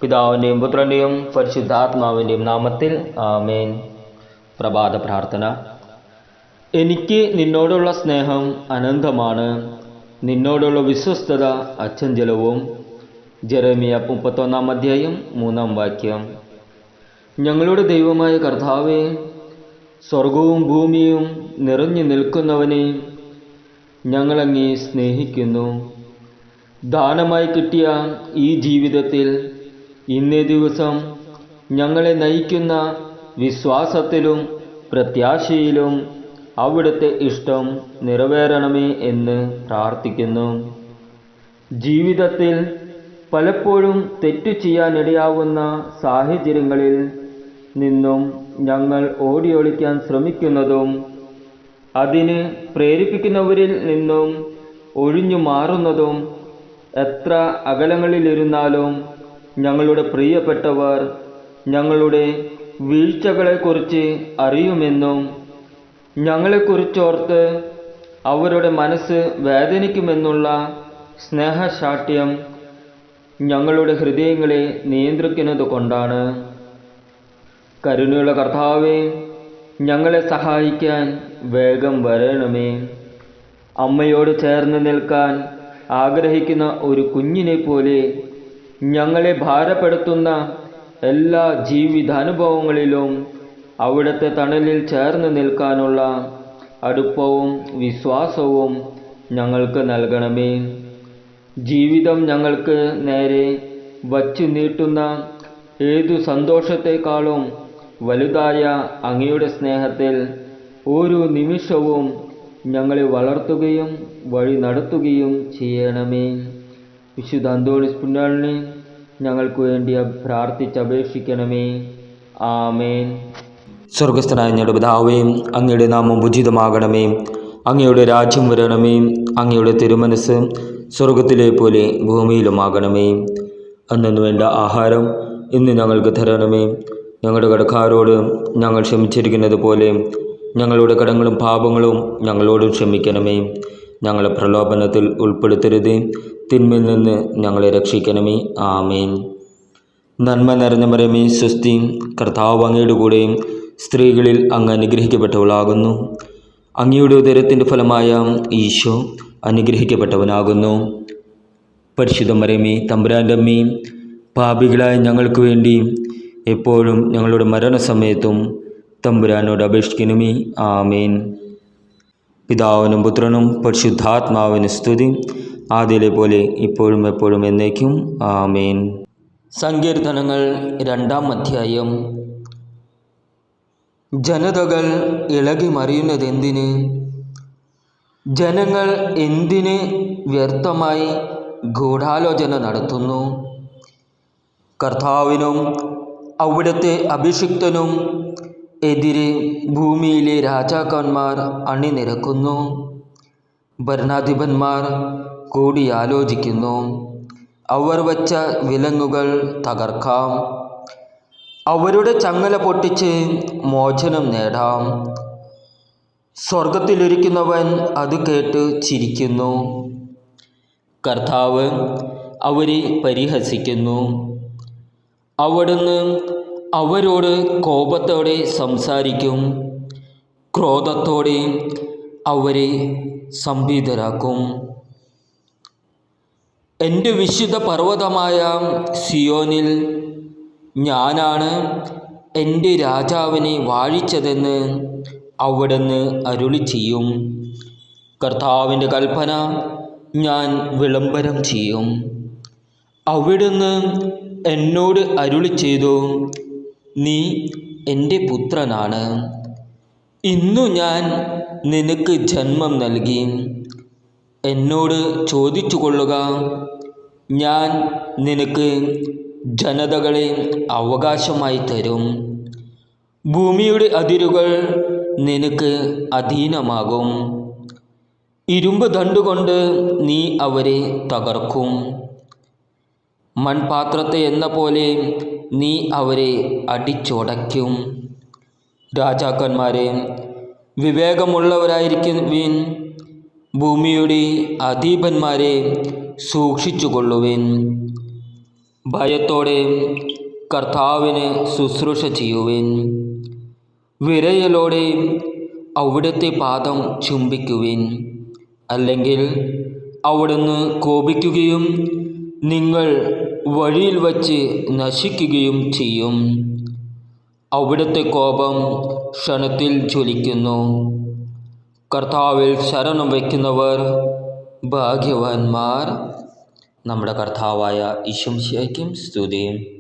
പിതാവിൻ്റെയും പുത്രൻ്റെയും പരിശുദ്ധാത്മാവിൻ്റെയും നാമത്തിൽ ആമേൻ. പ്രഭാത പ്രാർത്ഥന. എനിക്ക് നിന്നോടുള്ള സ്നേഹം അനന്തമാണ്, നിന്നോടുള്ള വിശ്വസ്തത അചഞ്ചലവും. ജെറമ്യ 31:3. ഞങ്ങളുടെ ദൈവമായ കർത്താവേ, സ്വർഗവും ഭൂമിയും നിറഞ്ഞു നിൽക്കുന്നവനെ, ഞങ്ങളങ്ങേ സ്നേഹിക്കുന്നു. ദാനമായി കിട്ടിയ ഈ ജീവിതത്തിൽ ഇന്നേ ദിവസം ഞങ്ങളെ നയിക്കുന്ന വിശ്വാസത്തിലും പ്രത്യാശയിലും അവിടുത്തെ ഇഷ്ടം നിറവേറണമേ എന്ന് പ്രാർത്ഥിക്കുന്നു. ജീവിതത്തിൽ പലപ്പോഴും തെറ്റു ചെയ്യാനിടയാവുന്ന സാഹചര്യങ്ങളിൽ നിന്നും ഞങ്ങൾ ഓടിയൊളിക്കാൻ ശ്രമിക്കുന്നതും അതിന് പ്രേരിപ്പിക്കുന്നവരിൽ നിന്നും ഒഴിഞ്ഞു മാറുന്നതും എത്ര അകലങ്ങളിലിരുന്നാലും ഞങ്ങളുടെ പ്രിയപ്പെട്ടവർ ഞങ്ങളുടെ വീഴ്ചകളെക്കുറിച്ച് അറിയുമെന്നും ഞങ്ങളെക്കുറിച്ചോർത്ത് അവരുടെ മനസ്സ് വേദനിക്കുമെന്നുള്ള സ്നേഹശാഠ്യം ഞങ്ങളുടെ ഹൃദയങ്ങളെ നിയന്ത്രിക്കുന്നത് കൊണ്ടാണ്. കരുണയുള്ള കർത്താവേ, ഞങ്ങളെ സഹായിക്കാൻ വേഗം വരണമേ. അമ്മയോട് ചേർന്ന് നിൽക്കാൻ ആഗ്രഹിക്കുന്ന ഒരു കുഞ്ഞിനെ പോലെ ഞങ്ങളെ ഭാരപ്പെടുത്തുന്ന എല്ലാ ജീവിതാനുഭവങ്ങളിലും അവിടുത്തെ തണലിൽ ചേർന്ന് നിൽക്കാനുള്ള അടുപ്പവും വിശ്വാസവും ഞങ്ങൾക്ക് നൽകണമേ. ജീവിതം ഞങ്ങൾക്ക് നേരെ വച്ചു നീട്ടുന്ന ഏതു സന്തോഷത്തെക്കാളും വലുതായ അങ്ങയുടെ സ്നേഹത്തിൽ ഓരോ നിമിഷവും ഞങ്ങളെ വളർത്തുകയും വഴി നടത്തുകയും ചെയ്യണമേ. വിശുദ്ധ അന്തോണീസ് പുണ്യാളനെ ഞങ്ങൾക്ക് വേണ്ടി പ്രാർത്ഥിച്ചപേക്ഷിക്കണമേ. ആമേൻ. സ്വർഗസ്ഥനായ ഞങ്ങളുടെ പിതാവേ, അങ്ങയുടെ നാമം ഉചിതമാകണമേ. അങ്ങയുടെ രാജ്യം വരണമേ. അങ്ങയുടെ തിരുമനസ് സ്വർഗത്തിലെ പോലെ ഭൂമിയിലുമാകണമേ. അന്നു വേണ്ട ആഹാരം ഇന്ന് ഞങ്ങൾക്ക് തരണമേ. ഞങ്ങളുടെ കടക്കാരോട് ഞങ്ങൾ ക്ഷമിച്ചിരിക്കുന്നത് പോലെ ഞങ്ങളുടെ കടങ്ങളും പാപങ്ങളും ഞങ്ങളോടും ക്ഷമിക്കണമേ. ഞങ്ങളെ പ്രലോഭനത്തിൽ ഉൾപ്പെടുത്തരുതേ, തിന്മയിൽ നിന്ന് ഞങ്ങളെ രക്ഷിക്കണമേ. ആമേൻ. നന്മ നിറഞ്ഞ മറിയമേ, സ്വസ്തി, കർത്താവ് അങ്ങയുടെ കൂടെയും സ്ത്രീകളിൽ അങ്ങ് അനുഗ്രഹിക്കപ്പെട്ടവളാകുന്നു. അങ്ങയുടെ ഉദരത്തിൻ്റെ ഫലമായ ഈശോ അനുഗ്രഹിക്കപ്പെട്ടവനാകുന്നു. പരിശുദ്ധ മറിയമേ, തമ്പുരാൻ്റെ അമ്മേ, പാപികളായ ഞങ്ങൾക്ക് വേണ്ടി എപ്പോഴും ഞങ്ങളുടെ മരണസമയത്തും തമ്പുരാനോട് അപേക്ഷിക്കണമേ. ആമേൻ. പിതാവിനും പുത്രനും പരിശുദ്ധാത്മാവിന് സ്തുതി, ആദ്യയിലെ പോലെ ഇപ്പോഴും എപ്പോഴും എന്നേക്കും. ആമേൻ. സങ്കീർത്തനങ്ങൾ 2-ാം അധ്യായം. ജനതകൾ ഇളകി മറിയുന്നതെന്തിന്? ജനങ്ങൾ എന്തിന് വ്യർത്ഥമായി ഗൂഢാലോചന നടത്തുന്നു? കർത്താവിനും അവിടുത്തെ അഭിഷിക്തനും എതിരെ ഭൂമിയിലെ രാജാക്കന്മാർ അണിനിരക്കുന്നു. ഭരണാധിപന്മാർ കൂടിയാലോചിക്കുന്നു. അവർ വച്ച വിലങ്ങുകൾ തകർക്കാം, അവരുടെ ചങ്ങല പൊട്ടിച്ച് മോചനം നേടാം. സ്വർഗത്തിലിരിക്കുന്നവൻ അത് കേട്ട് ചിരിക്കുന്നു. കർത്താവ് അവരെ പരിഹസിക്കുന്നു. അവിടുന്ന് അവരോട് കോപത്തോടെ സംസാരിക്കും, ക്രോധത്തോടെ അവരെ സംഭീതരാക്കും. എൻ്റെ വിശുദ്ധ പർവ്വതമായ സിയോനിൽ ഞാനാണ് എൻ്റെ രാജാവിനെ വാഴിച്ചതെന്ന് അവിടുന്ന് അരുളി ചെയ്യും. കർത്താവിൻ്റെ കൽപ്പന ഞാൻ വിളംബരം ചെയ്യും. അവിടുന്ന് എന്നോട് അരുളി ചെയ്തു, നീ എൻ്റെ പുത്രനാണ്, ഇന്നു ഞാൻ നിനക്ക് ജന്മം നൽകി. എന്നോട് ചോദിച്ചു കൊള്ളുക, ഞാൻ നിനക്ക് ജനതകളെ അവകാശമായി തരും. ഭൂമിയുടെ അതിരുകൾ നിനക്ക് അധീനമാകും. ഇരുമ്പ് ദണ്ടുകൊണ്ട് നീ അവരെ തകർക്കും. മൺപാത്രത്തെ എന്ന പോലെ നീ അവരെ അടിച്ചുടയ്ക്കും. രാജാക്കന്മാരെ, വിവേകമുള്ളവരായിരിക്കുവിൻ. ഭൂമിയുടെ അധീപന്മാരെ സൂക്ഷിച്ചുകൊള്ളുവിൻ. ഭയത്തോടെ കർത്താവിന് ശുശ്രൂഷ ചെയ്യുവിൻ. വിറയലോടെ അവിടുത്തെ പാദം ചുംബിക്കുവിൻ. അല്ലെങ്കിൽ അവിടുന്ന് കോപിക്കുകയും നിങ്ങൾ വഴിയിൽ വച്ച് നശിക്കുകയും ചെയ്യും. അവിടുത്തെ കോപം ക്ഷണത്തിൽ ജ്വലിക്കുന്നു. കർത്താവിൽ ശരണം വയ്ക്കുന്നവർ ഭാഗ്യവാന്മാർ. നമ്മുടെ കർത്താവായ ഈശോ മിശിഹായ്ക്കും സ്തുതി.